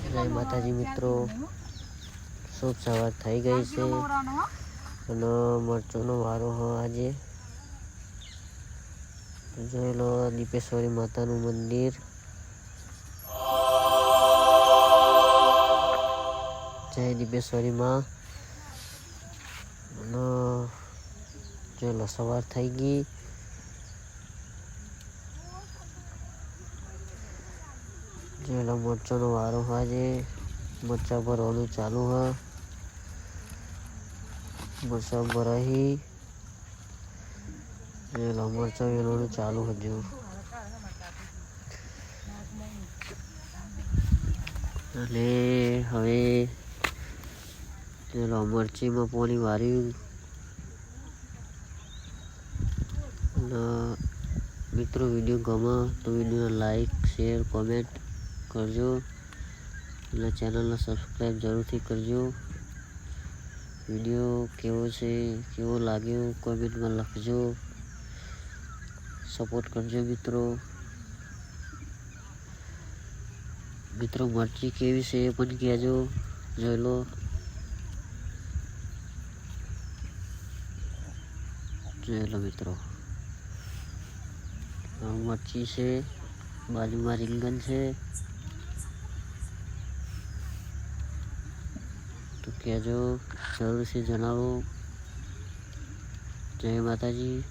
જય માતાજી મિત્રો, શુભ સવાર થઈ ગઈ છે અને મરચોનો વારો હ આજે. જોઈ લો દીપેશ્વરી માતાનું મંદિર. જય દીપેશ્વરી માં. અને જોઈ લો સવાર થઈ ગઈ. જોઈ લો મરચાનો વારો હ આજે. મરચા ભરવાનું ચાલુ હ. મરચા ભરાઈ. જોઈ લો મરચા વેલવાનું ચાલુ હજુ. અને હવે જોઈ લો મરચીમાં પાણી વાર્યું. અને મિત્રો વિડીયો ગમે તો વિડીયોને લાઈક શેર કોમેન્ટ કરજો અને ચેનલને સબસ્ક્રાઈબ જરૂરથી કરજો. વિડીયો કેવો છે, કેવો લાગ્યો કોમેન્ટમાં લખજો. સપોર્ટ કરજો મિત્રો. મિત્રો મરચી કેવી છે એ પણ કહેજો. જોઈ લો મિત્રો, મરચી છે, બાજુમાં રીંગણ છે. તો કહેજો, જરૂરથી જણાવો. જય માતાજી.